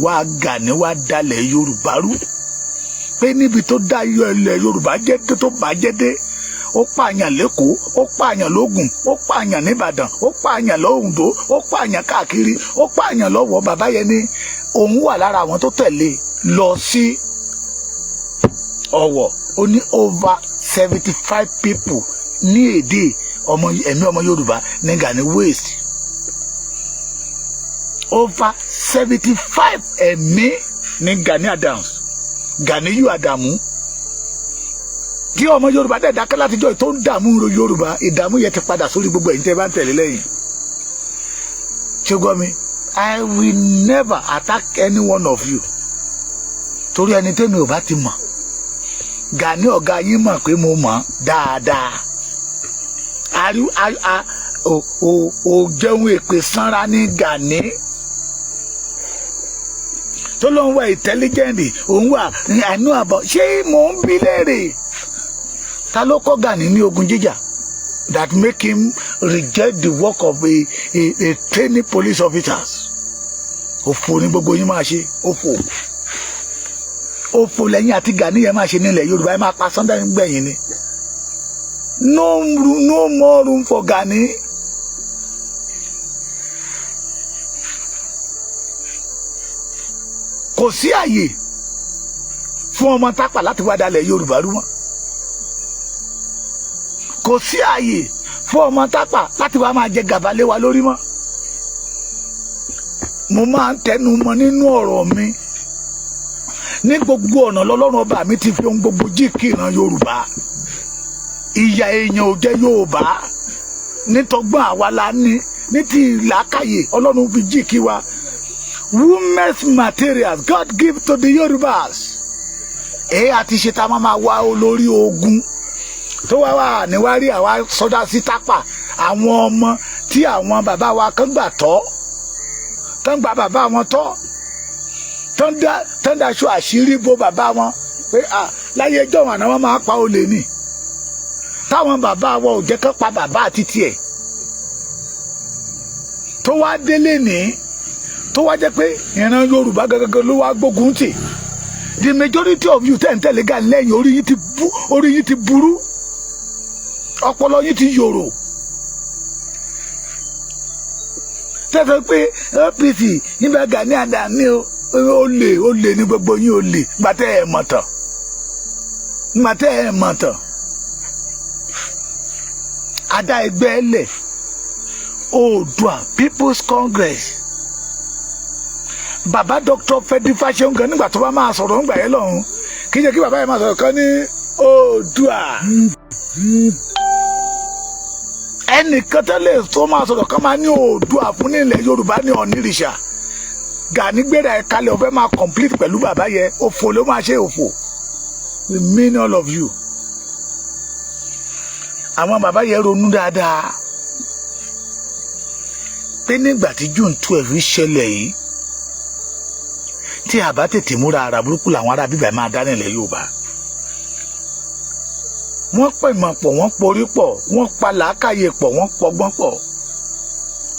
wá Gani wá dalẹ̀ Yorùbá rú pé níbi tó dá ilẹ̀ Yorùbá jẹ́ tó bàjẹ́ dé ó pààyàn lẹ́kọ̀ọ́ ó pààyàn lógùn ó pààyàn nìbàdàn ó pààyàn lóhùndó ó pààyàn káàkiri ó pààyàn lọ́wọ́. bàbá yẹn ní òun wà lára àwọn tó tẹ̀lé lọ sí Ọ̀wọ̀. ó ní over 75 people ní èdè ẹ̀mí ọmọ Yorùbá ní Gani waste. over 75 ẹ̀mí ní Gani Adams Ganiyu Adamu tí ọmọ Yorùbá dẹ̀ dákẹ́ látijọ́ tó ń dààmú Yorùbá. ìdààmú yẹn ti padà sórí gbogbo ẹ̀yin tẹ́ bá ń tẹ̀lé lẹ́yìn. ṣùgbọ́n mi I will never attack any one of you torí ẹni tẹ́mi ò bá ti mọ̀. Gani ọ̀gá yín mọ̀ pé mo mọ̀ dáadáa. ò jẹun èpè sanra ní Gani tó ló ń wá intelligent òun wà àánú àbọ̀ ṣé mò ń bí léèrè ta ló kọ́ Gani ní ogun jíjà that make him reject the work of a trainee police officers. òfò ní gbogbo yín máa ṣe òfò lẹ́yìn àti Gani yẹn máa ṣe nílẹ̀ Yorùbá ẹ máa pa Sunday gbẹ̀yìn ni. no more room for Gani. kò sí àyè fún ọmọ Tápà láti wá dalẹ̀ Yorùbá rú mọ́. kò sí àyè fún ọmọ Tápà láti wá máa jẹ gàba lé wa lórí mọ́. mo máa ń tẹnu mọ́ nínú ọ̀rọ̀ mi ní gbogbo ọ̀nà lọ́lọ́run ọba mi ti fi ohun gbogbo jí kíran Yorùbá. ìyà èèyàn ò jẹ́ Yorùbá nítọgbọ́n àwa la ní ti làákàyè Ọlọ́run fi jí kí wa. women's materials God give to the Yorùbás. àti ṣe ta máa wá olórí ogun tó wà níwárí àwa sọdá sí Tápà àwọn ọmọ tí àwọn bàbá wa kan gbà tọ́ tán gba bàbá wọn tọ́ tán daṣọ àṣírí bo bàbá wọn pé láyé ẹjọ́ wọn àná wọn máa pa olè ní táwọn bàbá wọn ò jẹ́ kán pa bàbá àti tiẹ̀ tó wá délé ní tó wá jẹ́ pé ìran Yorùbá gẹ́gẹ́ ló wá gbógun tì. the majority of you tẹ̀ ń tẹ̀lé Gani lẹ́yìn orí yín ti burú ọpọlọ yín ti yòrò. tẹ́sán pé APC nígbà Gani Adams ní ó lè ní gbogbo yín ó lè gbàtẹ́ ẹ̀ mọ̀tàn adá ẹgbẹ́ ẹlẹ̀ Oòduà People's Congress. bàbá Dr. Fẹ́dí Fáṣẹ̀hùn nígbà tó bá máa sọ̀rọ̀ ńgbà yẹn lọ́hùn kí n jẹ́ kí bàbá yẹn máa sọ̀rọ̀ kan ní Oòduà. ẹnìkan tẹ́lẹ̀ tó máa sọ̀rọ̀ kan máa ní Oòduà fún nílẹ̀ Yorùbá ní Ọ̀nìrìṣà. Gani gbéra ẹ̀ kalẹ̀ ó fẹ́ máa complete pẹ̀lú bàbá yẹn òfò ló máa ṣe òfò. We mean all of you. àwọn bàbá yẹn ronú dáadáa pé nígbà tí June 12 ṣẹlẹ̀ yìí tí a bá tètè múra ara burúkú làwọn ará bíbá máa dá nílẹ̀ Yorùbá. wọ́n pè mọ̀ pọ̀ wọ́n porí pọ̀ wọ́n pa làákàyè pọ̀ wọ́n pọgbọ́n pọ̀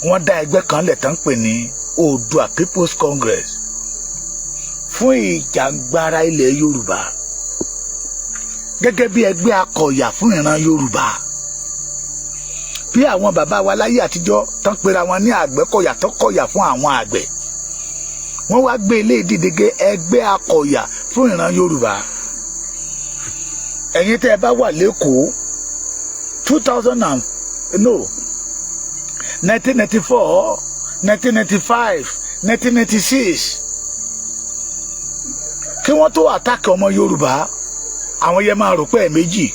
wọ́n dá ẹgbẹ́ kan lẹ̀ tán pè ní Oòduà People's Congress fún ìjàngbara ilẹ̀ Yorùbá gẹ́gẹ́ bí ẹgbẹ́ akọ̀yà fún ìran Yorùbá. bí àwọn bàbá wa láyé àtijọ́ tán pera wọn ní Àgbẹ̀kọ̀yà tó kọ̀yà fún àwọn àgbẹ̀ wọ́n wá gbé ilé ìdídege ẹgbẹ́ akọ̀yà fún ìran Yorùbá. ẹ̀yin tẹ́ ẹ bá wà lẹ́kọ̀ọ́ 1994 1995 1996 kí wọ́n tó àtàkì ọmọ Yorùbá àwọn yẹn máa rò pé ẹ̀ẹ̀mejì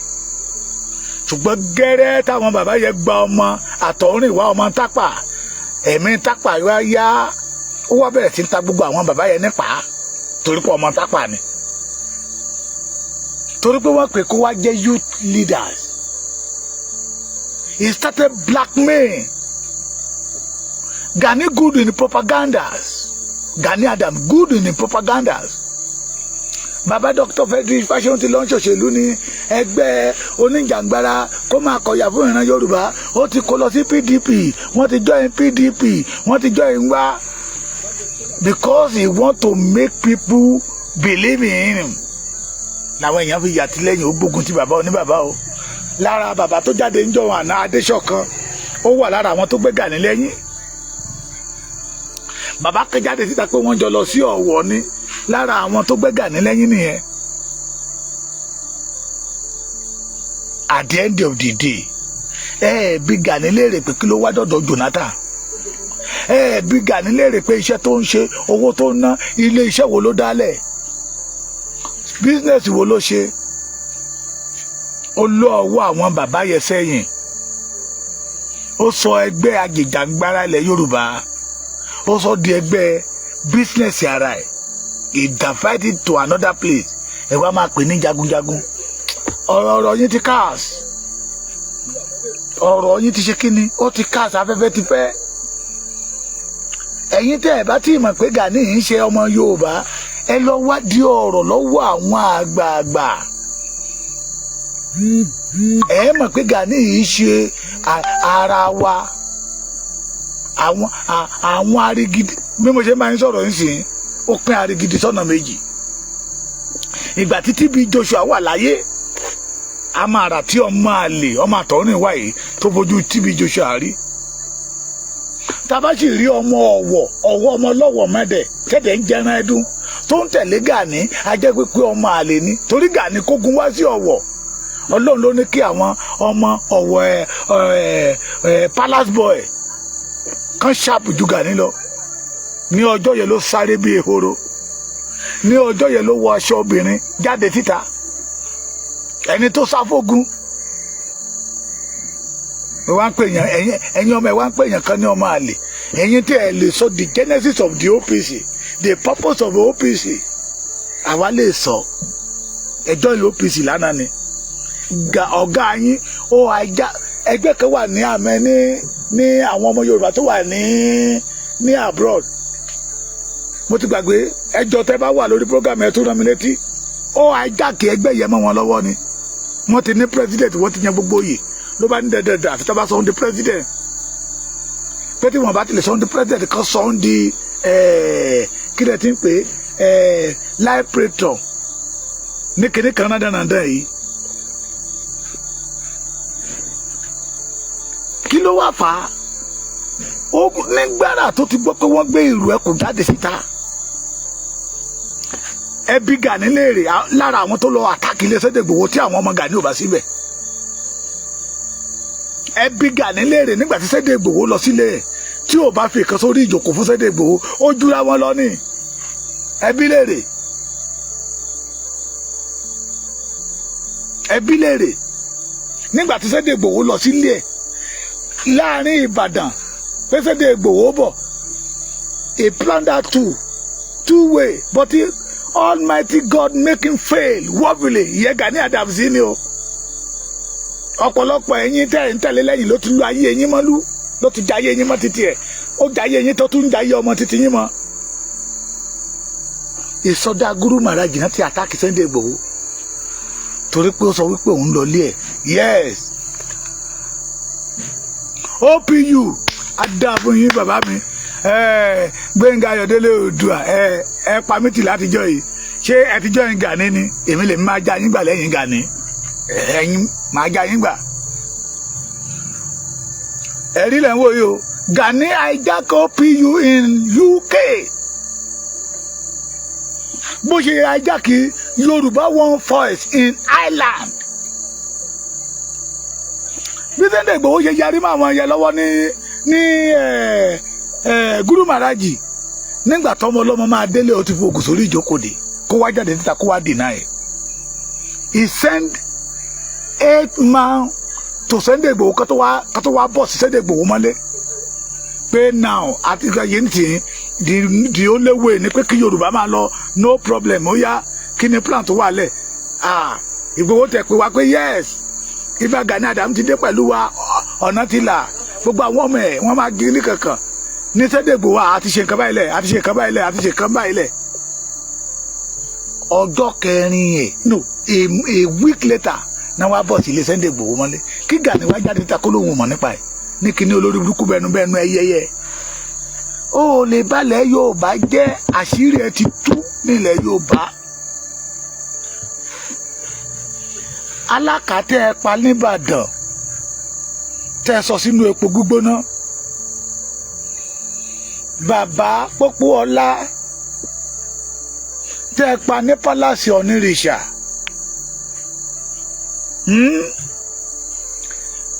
ṣùgbọ́n gẹ́rẹ́ táwọn bàbá yẹn gba ọmọ àtọ̀rìnwá ọmọ Tápà ẹ̀mí Tápà wá yá ó wá bẹ̀rẹ̀ sí ń ta gbogbo àwọn bàbá yẹn nípa torí pé ọmọ Tápà ni torí pé wọ́n pè kó wá jẹ́ youth leaders. He started blackmail. Gani good in the propagandas. Gani Adams good in the propagandas. Bàbá Dr. Fẹ́dí Fáṣẹ̀hùn ti lọ ń ṣòṣèlú ní ẹgbẹ́ oníjàngbara kó máa kọ̀yà fún ìran Yorùbá ó ti kó lọ sí PDP wọ́n ti join PDP wọ́n ti join wá because he want to make people believe in him làwọn èèyàn fi yàtìlẹ́yìn ó gbógun ti bàbá oníbàbá o. Lára bàbá tó jáde ń jọ àná Adéṣọ̀kan ó wà lára àwọn tó gbé Gani lẹ́yìn. Bàbá kan jáde síta pé wọ́n jọ lọ sí Ọ̀wọ̀ ni, lára àwọn tó gbé Gani lẹ́yìn nìyẹn. At the end of the day bí Gani léèrè pé kí ló wá dọ̀dọ̀ Jonathan, bí Gani léèrè pé iṣẹ́ tó ń ṣe, owó tó ń ná, ilé iṣẹ́ wo ló dálẹ̀, business wo ló ṣe. Ó lọ ọwọ́ àwọn bàbá yẹn sẹ́yìn, ó sọ ẹgbẹ́ ajìjàgbara ilẹ̀ Yorùbá, ó sọ di ẹgbẹ́ business ara ẹ̀, he divide it to another place, ẹ wá máa pè ní jagunjagun. Ọ̀rọ̀ yín ti cast, ọ̀rọ̀ yín ti ṣe kíni, ó ti cast afẹ́fẹ́ ti fẹ́. Ẹ̀yin tẹ́ ẹ̀ bá tí mọ̀ pé Gani ń ṣe ọmọ Yorùbá, ẹ lọ wádìí ọ̀rọ̀ lọ́wọ́ àwọn àgbààgbà. Ẹ mọ̀ pé Gani yìí ṣe ara wa, àwọn arigidi. Bí mo ṣe máa ń sọ̀rọ̀ nísìnyí, ó pín arigidi sọ́nà méjì. Ìgbà tí TB Joshua wà láyé, a máa rà tí ọmọ àlè ọmọ àtọ̀rìn wáyé tó fojú TB Joshua rí. Tábà sì rí ọmọ ọ̀wọ̀ ọmọ lọ́wọ́ mẹ́dẹ̀ tẹ́tẹ̀ ń jẹran ẹdún tó ń tẹ̀lé Gani, a jẹ́ pé ọmọ àlè ni, torí Gani kógun wá sí Ọ̀wọ̀. Ọlọ́run ló ní kí àwọn ọmọ Ọ̀wọ̀ palace boy kan ṣàpù ju Gani lọ. Ní ọjọ́ yẹn ló sáré bí ehoro, ní ọjọ́ yẹn ló wọ aṣọ obìnrin jáde síta, ẹni tó sáfógun. Ẹ̀yin ọmọ ẹ̀ wá ń pè yàn kan ní ọmọ àlè. Ẹ̀yin tí ẹ lè sọ the genesis of the OPC, the purpose of the OPC, àwa lè sọ. Ẹjọ́ ìlú OPC lánàá ni ọ̀gá yín ó ajá ẹgbẹ́ kan wà ní àmẹ́ ní àwọn ọmọ Yorùbá tó wà ní abroad. Mo ti gbàgbé, ẹjọ́ tẹ́ bá wà lórí program ẹ̀ tó rán mi létí. Ó ajá kí ẹgbẹ́ yẹn mọ́ wọn lọ́wọ́ ni. Wọ́n ti ní president, wọ́n ti yan gbogbo yìí, ló bá ní dẹ̀dẹ̀dẹ̀ àfi tó bá sọ ọ́n di president. Pé tí wọ́n bá tilẹ̀ sọ ọ́n di president kan sọ ọ́n di kí lẹ ti ń pè live praetor ní kíní kan náà dánadáa yìí. Kí ló wá fà á? Ó nígbàrà tó ti gbọ́ pé wọ́n gbé ìrù ẹkùn jáde síta. Ẹbí Gani léèrè lára àwọn tó lọ àtàkì ilé Sunday Igboho tí àwọn ọmọ Gani ò bá síbẹ̀. Ẹbí Gani léèrè nígbà tí Sunday Igboho lọ sílé tí ò bá fi ìkan sórí ìjòkó fún Sunday Igboho, ó júra wọn lọ ní. Ẹbí léèrè. Ẹbí léèrè nígbà tí Sunday Igboho lọ sílé ẹ̀ láàrin Ìbàdàn pé Sunday Igboho bọ̀, he planned that two way, but Almighty God make him fail woefully. Ìyẹn Gani Adams ni o. Ọ̀pọ̀lọpọ̀ ẹ̀yin tẹ́ ń tẹ̀lé lẹ́yìn ló ti lu ayé ẹ̀yin mọ́lú, ló ti jayé ẹ̀yin mọ́ títí ẹ̀, ó jayé ẹ̀yin tó tún jayé ọmọ títí yín mọ́. Ìsọdá Guru Maharaj náà ti àtàkì Sunday Igboho torí pé ó sọ wípé òun lọ lé ẹ̀. Yes, OPU adáàbò yín bàbá mi, Gbénga Ayọ̀délé Oòduà, ẹ pa mí tì látijọ́ yìí. Ṣé ẹ ti jọ́ yín Gani ni? Èmi lè máa já yín gbà lẹ́yìn Gani, ẹ̀yin máa já yín gbà. Ẹ̀rí lẹ́ ń wò yìí o, Gani hijack OPU in UK. Bó ṣe hijack Yorùbá One Voice in Ireland. Bí Sunday Igboho ṣe yarí mọ́ àwọn yẹn lọ́wọ́ ní Guru Maharaj, nígbà tọ́mọ ọlọ́mọ máa délé ó ti fi ògùn sórí ìjókòó kó wá jáde níta kó wá dènà ẹ̀. He sent 8 man to Sunday Igboho kó tó wá bọ̀ sí Sunday Igboho mọ́lé. Pé now àti ìgbà yẹn ti the only way ni pé kí Yorùbá máa lọ, no problem, ó yá kí ni plan tó wà lẹ̀. Igboho tẹ̀ pé wá pé yes, Ìbà Gani Adams ti dé pẹ̀lú wa, ọ̀nà ti là, gbogbo àwọn ọmọ ẹ̀ wọ́n máa gé ní kankan. Ní Sunday Igboho àti ṣe nǹkan báyìí lẹ̀, àti ṣe nǹkan báyìí lẹ̀, àti ṣe nǹkan báyìí lẹ̀. Ọjọ́ kẹrin no, a week later náà wá bọ̀ sí ilé Sunday Igboho mọ́lé. Kí Gani wá jáde níta kó lóun mọ̀ nípa ẹ̀ ní kíní olórí burúkú bẹnu ẹyẹyẹ. ó lè balẹ̀ Yorùbá jẹ́, àṣírí ẹ ti tú nílẹ̀ Yorùbá. Alákàtẹ́ ẹ pa nìbàdàn tẹ́ sọ sínú epo gbígbóná. Bàbá Pópóọlá tẹ́ pa ní pálásì Onírìṣà.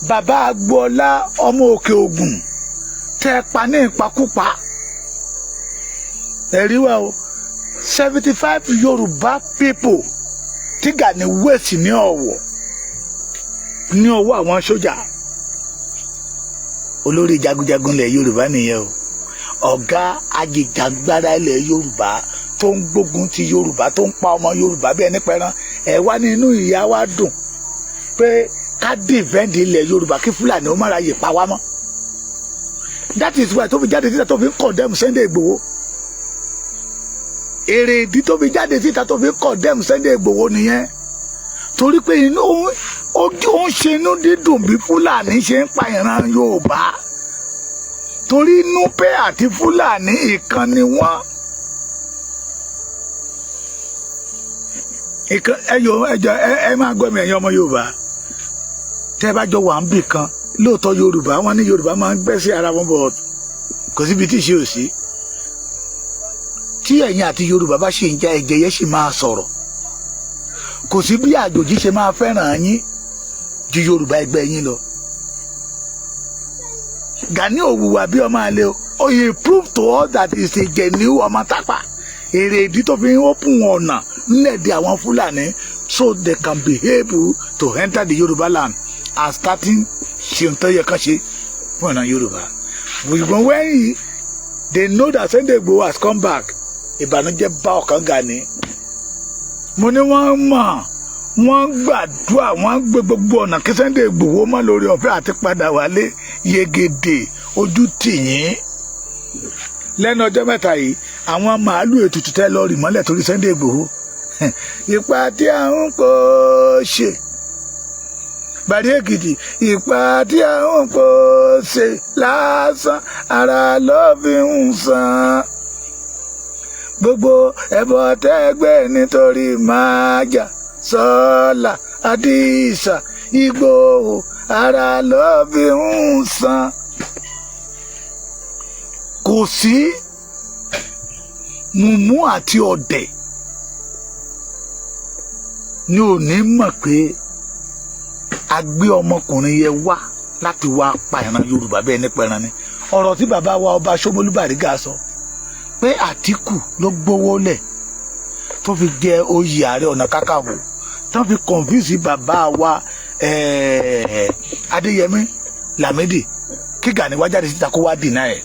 Bàbá Agboola ọmọ Òkè Ògùn tẹ́ pa ní ìpakúpa. Ẹ̀rí wa o, 75 Yorùbá people tí Gani wéèsì ní Ọ̀wọ̀ ní ọwọ́ àwọn sójà. Olórí jagunjagun ilẹ̀ Yorùbá nìyẹn o. Ọ̀gá ajìjàgbara ilẹ̀ Yorùbá tó ń gbógun ti Yorùbá, tó ń pa ọmọ Yorùbá bí ẹni pẹran. Ẹ wá ní inú ìyá wa dùn pé ká dìfẹ́ǹdì ilẹ̀ Yorùbá kí Fúlàní ó má ráyè pa wá mọ́. That is why tó fi jáde síta tó fi ń condemn Sunday Igboho. Èrè ìdí tó fi jáde síta tó fi ń condemn Sunday Igboho nìyẹn. Torí pé inú ojú ń ṣe inú dídùn bí Fúlàní ṣe ń pa ìran Yorùbá. Torí Núpé àti Fúlàní ìkan ni wọ́n. Ẹ máa gbọ́ mi ẹ̀yin ọmọ Yorùbá. Tẹ́ bá jọ wà ń bì kan, lóòótọ́ Yorùbá wọn ní Yorùbá máa ń gbẹ́ sí ara wọn bọ̀ kò síbi tí ìṣe ò sí. Tí ẹ̀yin àti Yorùbá bá ṣe ń ja, ẹ̀jẹ̀ yẹn sì máa sọ̀rọ̀. Kò sí bí àjòjì ṣe máa fẹ́ràn yín ju Yorùbá ẹgbẹ́ yín lọ. Gani ò hùwà bí ọmọ àlè o. He proved to us that he is a genuine ọmọ Tápà. Èrè ìdí tó fi ń open ọ̀nà nílẹ̀ àwọn Fúlàní so they can be able to enter the Yorùbá land and starting ṣe tó yẹ kán ṣe fún ọ̀nà Yorùbá. But when they know that Sunday Igboho has come back, ìbànújẹ́ bá ọkàn Gani. Mo ní wọ́n mọ̀, wọ́n gbàdúrà, wọ́n gbé gbogbo ọ̀nà kí Sunday Igboho mọ́ lórí ọ̀fẹ́ àti padà wálé. Yegede ojú tìyín. Lẹ́nu ọjọ́ mẹ́ta yìí, àwọn màálù ètùtù tẹ́ lọ rì mọ́lẹ̀ torí Sunday Igboho. Ìpà tí a ń kó ṣe. Bàrí Èkìtì, ìpà tí a ń kó ṣe lásán, ara ló fi ń san. Gbogbo ẹbọ tẹ́gbẹ́ nítorí Májà, Sọ́lá, Àdìsá, Ìgbòho, ara ló fi ń san. Kò sí Mùmú àti ọ̀dẹ̀ ni ò ní mọ̀ pé a gbé ọmọkùnrin yẹn wá láti wá pa ìran Yorùbá bẹ́ẹ̀ ní pẹran ni. Ọ̀rọ̀ tí bàbá wa ọba Ṣómólú Bàrígà sọ pé Àtíkù ló gbówó lẹ̀ tó fi jẹ oyè Ààrẹ Ọ̀nà Kakanfò, tó fi confuse bàbá wa Adéyẹmí Lámídì, kí Gani wá jáde síta kó wá dìnnà ẹ̀,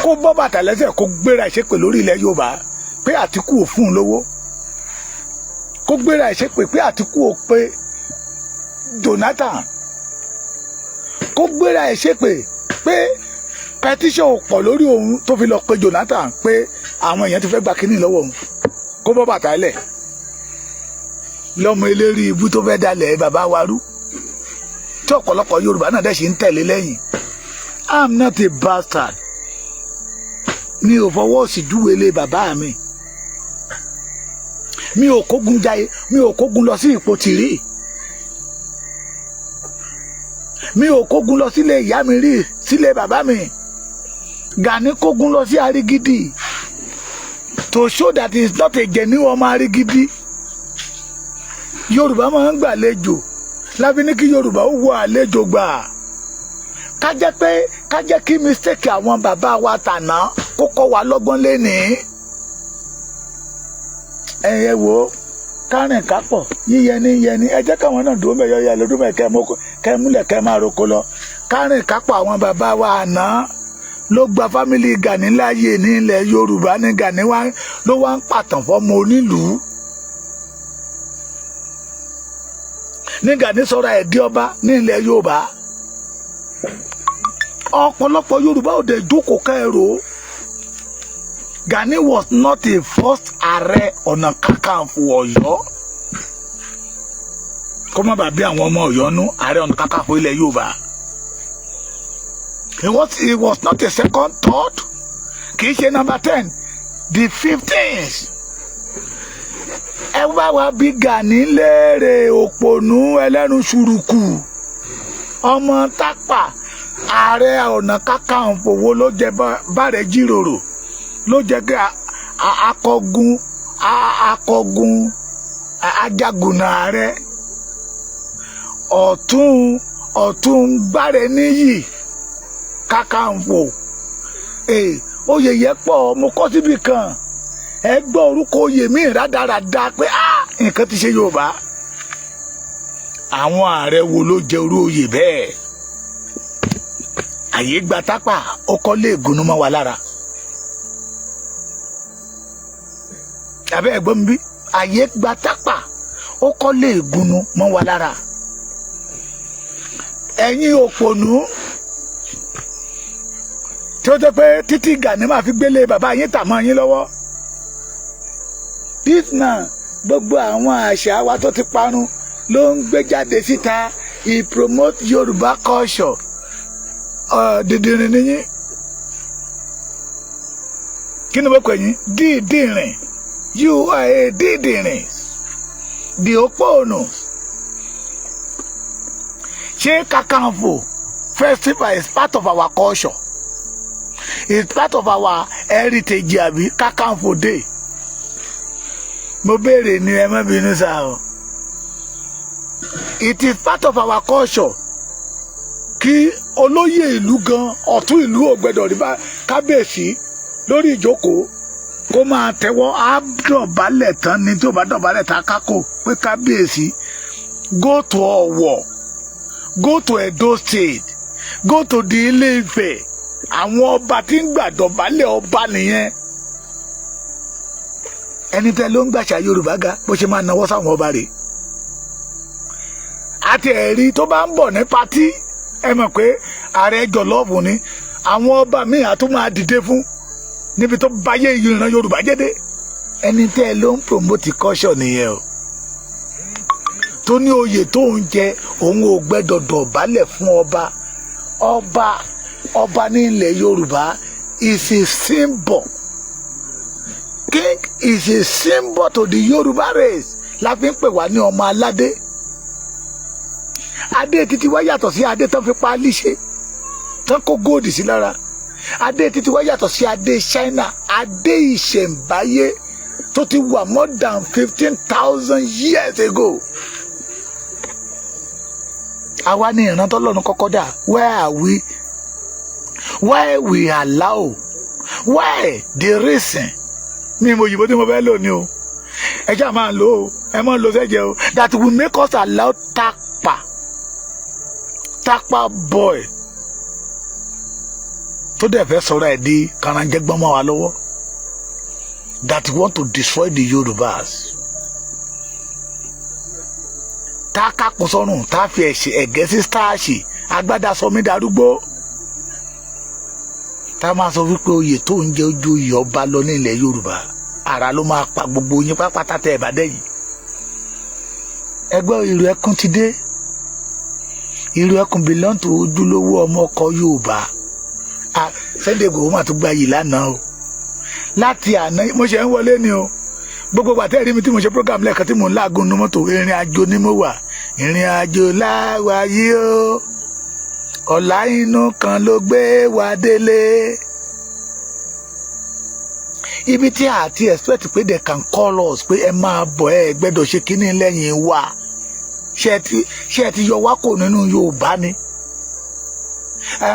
kó bọ́ bàtà lẹ́sẹ̀, kó gbéra ìṣépè lórí ilẹ̀ Yorùbá pé Àtíkù ò fún un lówó, kó gbéra ìṣépè pé Àtíkù ò pé Jonathan, kó gbéra ìṣépè pé petition ò pọ̀ lórí òun tó fi lọ pé Jonathan pé àwọn èèyàn ti fẹ́ gba kínní lọ́wọ́ òun, kó bọ́ bàtà lẹ̀ lọ́mọ eléri ibú tó fẹ́ dalẹ̀ bàbá wa rú tí ọ̀pọ̀lọpọ̀ Yorùbá náà dẹ̀ ṣe ń tẹ̀lé lẹ́yìn. I'm not a bastard. Mi ò fọwọ́ sí júwèlé bàbá mi. Mi ò kógun jayé, mi ò kógun lọ sí Ìpotì rí. Mi ò kógun lọ sílé ìyá mi rí, sílé bàbá mi. Gani kógun lọ sí Arigidi to show that he is not a genuine ọmọ Arigidi. Yorùbá máa ń gbàlejò láfi ní kí Yorùbá ó wọ àlejò gbà. Ká jẹ́ kí mistake àwọn bàbá wa tàná kó kọ́ wa lọ́gbọ́n lénìí. Ẹ̀yẹ wo kárìn kápọ̀ yíyẹni ẹ jẹ́ káwọn náà dúró mẹ́yọ́ yẹ lọ́dún mẹ́kẹ́ kẹ́ múlẹ̀ kẹ́ máa roko lọ. Kárìn kápọ̀ àwọn bàbá wa àná ló gba fámìlì Gani láàyè ní ilẹ̀ Yorùbá ní Gani ló wá ń pàtàn fọ́mọ onílùú. Ní Gani sọ̀rọ̀ ẹ̀dí ọba ní ilẹ̀ Yorùbá. Ọ̀pọ̀lọpọ̀ Yorùbá ò dé jókòó kẹ́rò. Gani was not a first Ààrẹ Ọ̀nà Kakanfò Ọ̀yọ́. Kó má bàa bí àwọn ọmọ Ọ̀yọ́ nú Ààrẹ Ọ̀nà Kakanfò ilẹ̀ Yorùbá. He was not a second, third. kì í ṣe number 10, the 15th. ẹ wá wá bí Gani léèrè òpònú ẹlẹ́nu ṣùrùkù ọmọ Tápà Ààrẹ Ọ̀nà Kakanfò wo ló jẹ bàrẹ̀ jíròrò ló jẹ kí akọgun ajagunà ààrẹ ọ̀tún bàrẹ̀ níyì Kakanfò oyè yẹn pọ̀ mo kọ́ síbi kan ẹ gbọ́ orúkọ oyè mi rádaràda pé nǹkan ti ṣe Yorùbá. àwọn ààrẹ wo ló jẹ orú oyè bẹ́ẹ̀? àyè gba Tápà ó kọ́ lé ègúnú mọ́ wa lára. àbẹ́ ẹ̀gbọ́n mi bí àyè gba Tápà ó kọ́ lé ègúnú mọ́ wa lára. ẹ̀yin òpònú tí ó jẹ́ pé títí Gani máa fi gbélé bàbá yín tà mọ́ yín lọ́wọ́. this man gbogbo àwọn àṣà wa tó ti parun ló ń gbé jáde síta. he promote Yorùbá culture. Dìdìrìn nìyí kí ni mo pè yín? Dìdìrìn. You are a dìdìrìn. the òpònú. ṣé Kakanfò festival is part of our culture? It's part of our heritage àbí Kakanfò day? mo béèrè ni ẹ má bínú sá o. it is part of our culture kí olóyè ìlú gan ọ̀tún ìlú ò gbẹdọ̀ rí bá kábíyèsí lórí ìjókòó kó máa tẹ́wọ́ á dọ̀bálẹ̀ tán ni tí ò bá dọ̀bálẹ̀ tán kákò pé kábíyèsí go to Ọ̀wọ̀, go to Edo State, go to the Ilé-Ifẹ̀. àwọn ọba tí ń gbàdọ̀bálẹ̀ ọba nìyẹn. ẹni tẹ́ ló ń gbàṣà Yorùbá ga bó ṣe máa náwó sáwọn ọba rẹ̀. àti ẹ̀rí tó bá ń bọ̀ ní patí ẹ mọ̀ pé ààrẹ jọ̀lọ́ọ̀fù ni àwọn ọba míì á tún máa dìde fún níbi tó báyé ìran Yorùbá jẹ́dé. ẹni tẹ́ ló ń promote culture nìyẹn o. tó ní oyè tó ń jẹ òun ò gbẹ́dọ̀ dọ̀bálẹ̀ fún ọba ní ilẹ̀ Yorùbá is a symbol. King is a symbol to the Yorùbá race. la fi ń pè wá ní ọmọ aládé. adé títí wá yàtọ̀ sí adé tán fi páálí ṣe tán kó góòdì sí lára. adé títí wá yàtọ̀ sí adé China. adé ìṣẹ̀ǹbáyé tó ti wà more than 15,000 years ago. àwa ní ìran tọ́lọ́run kọ́kọ́ dà. where are we? why we allow? why the reason? mi mo yìnbó tí mo fẹ́ lò ní o. ẹ ṣáà máa lò ó ẹ máa lò sẹ́jẹ̀ o. that will make us allow Tápà boy tó dẹ̀ fẹ́ sọ̀rọ̀ ẹ̀ di kàràǹjẹ́gbọ́n mọ́ wa lọ́wọ́. that want to destroy the Yorùbás. tá a kákun sọ́run tá a fi ẹ̀gẹ́ sí stáàṣì agbádá sọmí darúgbó. tá a máa sọ wípé oyè tó ń jẹ ojú oyè ọba lọ ní ilẹ̀ Yorùbá ara ló máa pa gbogbo yín pápátá tẹ́ ẹ̀ bá dẹ́yìn. ẹgbẹ́ ìrù ẹkùn ti dé. ìrù ẹkùn belong to ojúlówó ọmọ ọkọ Yorùbá. Sunday Igboho mà tún gba yìí lánàá o. láti àná mo ṣe ń wọlé ni o. gbogbo gbàtẹ́ rí mi tí mo ṣe program lẹ́ẹ̀kan tí mo ń láàgùn nu mọ́tò ìrìn àjò ni mo wà. ìrìn àjò láwa yìí o. ọ̀la inú kan ló gbé wa délé. ibi tí a ti expect pé they can call us pé ẹ máa bọ̀ ẹ gbẹ́dọ̀ ṣe kínní lẹ́yìn wa. ṣé ẹ ti yọ wá kò nínú Yorùbá ni.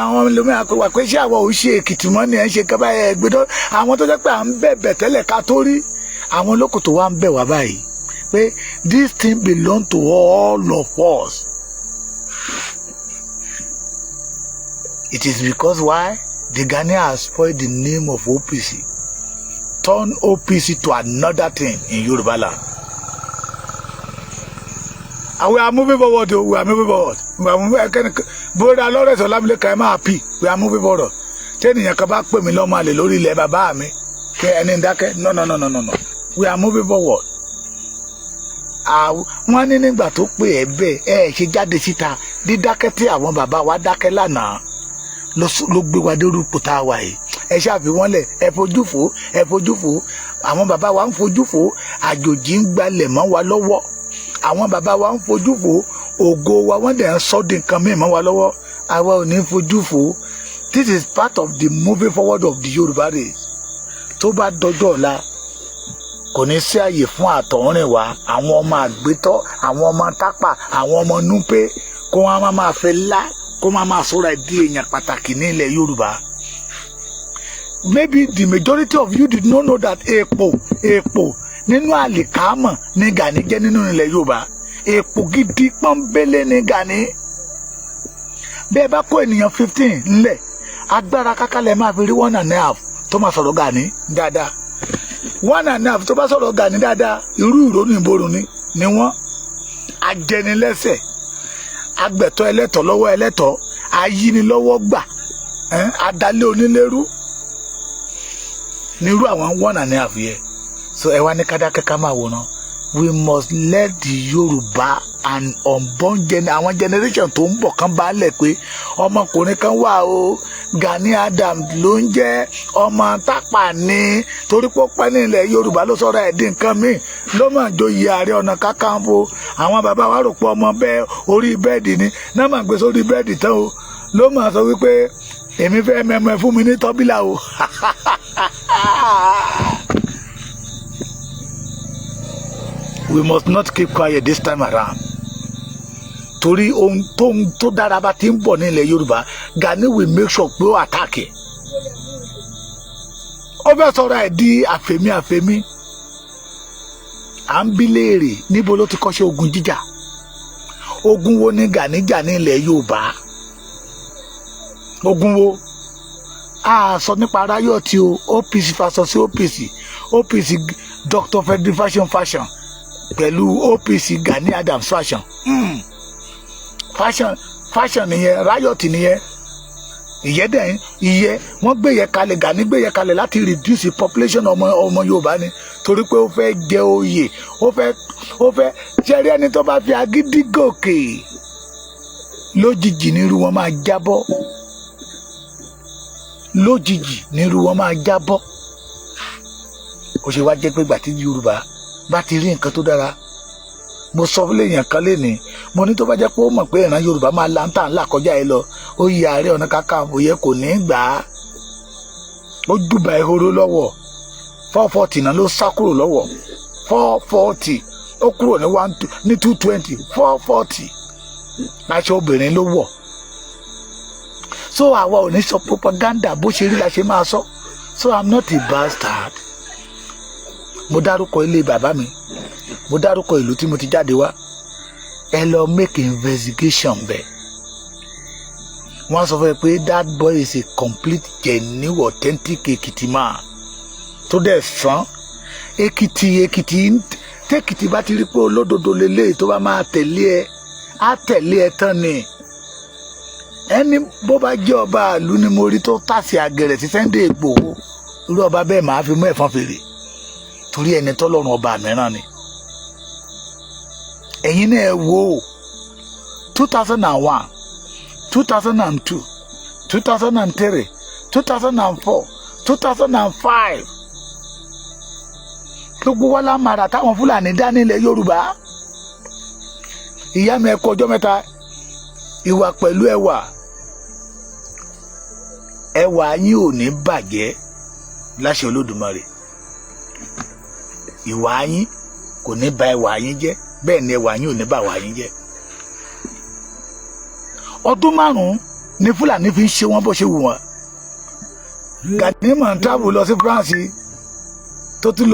àwọn ẹlòmíràn kò wà pé ṣé àwọn ò ṣe Èkìtì mọ́ ni ẹ̀ ń ṣe kaba ẹ̀ gbẹ́dọ̀. àwọn tó jẹ́ pé à ń bẹ̀bẹ̀ tẹ́lẹ̀ ká tó rí. àwọn olókòtò wa ń bẹ̀ wá báyìí pé this thing belong to all of us. It is because why? The Ghanaians has spoiled the name of OPC. Turn OPC to another thing in Yoruba land. And we are moving forward. We are moving forward. We are moving. Brother Lawrence Olamileka, I'm happy. We are moving forward. Tẹ́nìyàn kan bá pè mí lọ́mọ àlè lórí ilẹ̀ bàbá mi. Kẹ́ ẹni dákẹ́. No. We are moving forward. Wọ́n ní nígbà tó pè ẹ́ bẹ́ẹ̀ ṣe jáde síta dídákẹ́ tí àwọn bàbá wa dákẹ́ lánàá ló gbé wa dé orúkọ tá a wà yìí. ẹ ṣàfi wọ́n lẹ̀, ẹ fojú fò, ẹ fojú fò. Àwọn bàbá wa ń fojú fò, àjòjì ń gbalẹ̀ mọ́ wa lọ́wọ́. Àwọn bàbá wa ń fojú fò, ògo wa wọ́n dẹ̀ ń sọ́ di nǹkan míì mọ́ wa lọ́wọ́. Àwa ò ní fojú fò. This is part of the moving forward of the Yorùbá race. Tó bá dọjọ́ ọ̀la, kò ní sí àyè fún àtọ̀húnrìn wa, àwọn ọmọ àgbétọ́, àwọn ọmọ tápà, àwọn ọmọ núpé, kó wọn máa fẹ́ lá, kó wọn máa sọ̀rọ̀ di èèyàn pàtàkì ní ilẹ̀ Yorùbá. Maybe the majority of you did not know that èpò nínú àlìkámọ̀ ní Gani jẹ́ nínú ilẹ̀ Yorùbá. Èpò gidi pọ́nbélé ní Gani. Bẹ́ẹ̀ bá kó ènìyàn 15 ńlẹ̀, agbára kákálẹ̀ máa fi rí 1.5 tó máa sọ̀rọ̀ Gani dáadáa. 1.5 tó bá sọ̀rọ̀ Gani dáadáa, irú ìrònú ìborùn ni wọ́n. Ajẹnilẹ́sẹ̀, agbẹ̀tọ́ ẹlẹ́tọ̀ lọ́wọ́ ẹlẹ́tọ̀, ayínilọ́wọ́ gbà, adalé onílérú nírú àwọn 1.5 yẹ. So ẹ wá ní kádàkẹ́ ká máa wòran. We must let the Yorùbá and unborn àwọn generation tó ń bọ̀ kan bá lẹ̀ pé ọmọkùnrin kan wà o, Gani Adams ló ń jẹ́, ọmọ tápà ní, torí pé ó pẹ́ ní ilẹ̀ Yorùbá ló sọ̀rọ̀ ẹ̀dín nǹkan míì ló mọ̀ joyè Ààrẹ Ọ̀nà Kakanfò. Àwọn bàbá wa rò pé ọmọ bẹ́ẹ̀ orí bẹ́ẹ̀dì ni náà máa gbé sórí bẹ́ẹ̀dì tán o, ló mọ̀ sọ wípé èmi fẹ́ mẹ́mọ́ ẹ fún mi ní tọ́bílà o. We must not keep quiet this time around. Torí ohun tó dára bá ti ń bọ̀ ní ilẹ̀ Yorùbá, Gani will make sure pé ó attack ẹ̀. Ó fẹ́ sọ̀rọ̀ ẹ̀ di àfẹ̀mí. À ń bí léèrè níbo ló ti kọ́ṣẹ́ ogun jíjà. Ogun wo ni Gani jà ní ilẹ̀ Yorùbá? Ogun wo? A sọ nípa riot o, OPC versus OPC Dr. Federal Fashion pẹ̀lú OPC Gani Adams fashion nìyẹn, riot nìyẹn. Ìyẹ́ wọ́n gbé yẹ kalẹ̀, Gani gbé yẹ kalẹ̀ láti reduce the population ọmọ Yorùbá ni, torí pé ó fẹ́ jẹ oyè, ó fẹ́ ṣẹ́rí ẹni tó bá fi agídí gòkè lójijì nírú wọn máa jábọ́. Lójijì nírú wọn máa jábọ́. Ó ṣe wá jẹ́ pé ìgbà tí Yorùbá bá ti rí nǹkan tó dára, mo sọ fún èèyàn kan lénìí, mo ní tó bá jẹ́ pé ó mọ̀ pé ìran Yorùbá máa láńtà ńlá kọjá ẹ lọ, ó yí Ààrẹ Ọ̀nà Kakanfò yẹ kò ní gbà á. Ó dùbà ehoro lọ́wọ́ 440 náà ló sá kúrò lọ́wọ́ 440, ó kúrò ní 220 440 láṣọ obìnrin ló wọ̀. So àwa ò ní sọ propaganda bó ṣe rí la ṣe máa sọ. So I'm not a bastard. Mo dárúkọ ilé bàbá mi, mo dárúkọ ìlú tí mo ti jáde wá. Ẹ lọ make investigation bẹ́ẹ̀. Wọ́n sọ fún ẹ pé that boy is a complete genuine authentic Èkìtì man tó dẹ̀ sàn. Èkìtì tẹ́kìtì bá ti rí pé olódodo lélẹ́yìí tó bá máa tẹ̀lé ẹ, á tẹ̀lé ẹ tán ni. Ẹni bó bá jẹ́ ọba ìlú ni mo rí tó tàsí àgẹ̀rẹ̀ sí Sunday Igboho, irú ọba bẹ́ẹ̀ máa fi mú ẹ̀fọn fèrè, torí ẹni tọ́lọ́run ọba mìíràn ni. Ẹ̀yin náà ẹ wò 2001, 2002, 2003, 2004, 2005. Gbogbo wa la mara táwọn Fúlàní dá nílẹ̀ Yorùbá. Ìyá mi ẹ kú ọjọ́ mẹ́ta, ìwà pẹ̀lú ẹwà yín ò ní bàjẹ́ láṣẹ Olódùmarè. Ìwà yín kò ní bà ẹwà yín jẹ́, bẹ́ẹ̀ ni ẹwà yín ò ní bà wà yín jẹ́. Ọdún 5 ni Fúlàní fi ń ṣe wọ́n bó ṣe wù wọ́n. Gani máa ń travel lọ sí France tó tún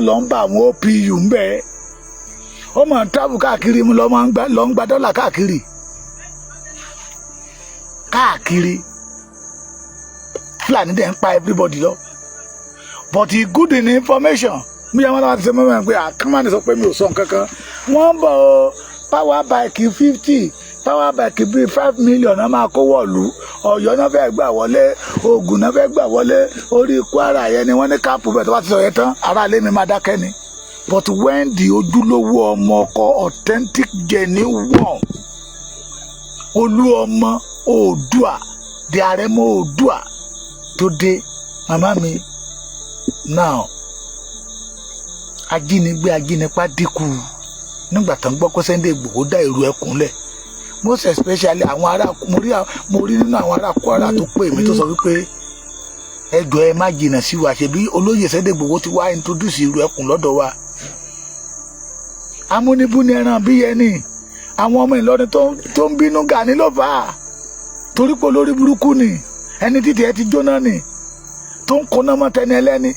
lọ ń bá àwọn OPU ń bẹ́ẹ̀. Ó máa ń travel káàkiri lọ ń gba dọ́là káàkiri. Fúlàní dẹ̀ ń pa everybody lọ. But he good in information. Mi àwọn náà ti ṣe mọ́mọ́ pé àkànmá ni sọ pé mi ò sọ nǹkan kan. Wọ́n ń bọ̀ o, power bike 50, power bike bíi 5 million náà máa kó wọ̀lú. Ọ̀yọ́ náà fẹ́ gbà wọlé, Ògùn náà fẹ́ gbà wọlé, orí Kwara yẹn ni wọ́n ní káàpù bẹ́ẹ̀ tó bá ti sọ yẹn tán, ará ilé mi máa dákẹ́ ni. But when the ojúlówó ọmọ ọkọ authentic genuine one, olú ọmọ Oòduà, the Àrẹ̀mọ Oòduà tó dé màmá mi now ajínigbé ajínipa dínkù nígbà tó ń gbọ́ pé Sunday Igboho dá èrò ẹkùn lẹ̀ most especially àwọn ará mo rí nínú àwọn ará Kwara tó pè mí tó sọ wípé ẹjọ́ ẹ má jìnnà sí wa ṣebí olóyè Sunday Igboho ti wá introduce èrò ẹkùn lọ́dọ̀ wa amúnibú ni ẹran bí yẹn ni àwọn ọmọ Ìlọrin tó ń bínú Gani ló fà á torí pé olórí burúkú ni ẹni títí ẹ ti jóná ni tó ń kóná mọ́ tẹni ẹlẹ́ni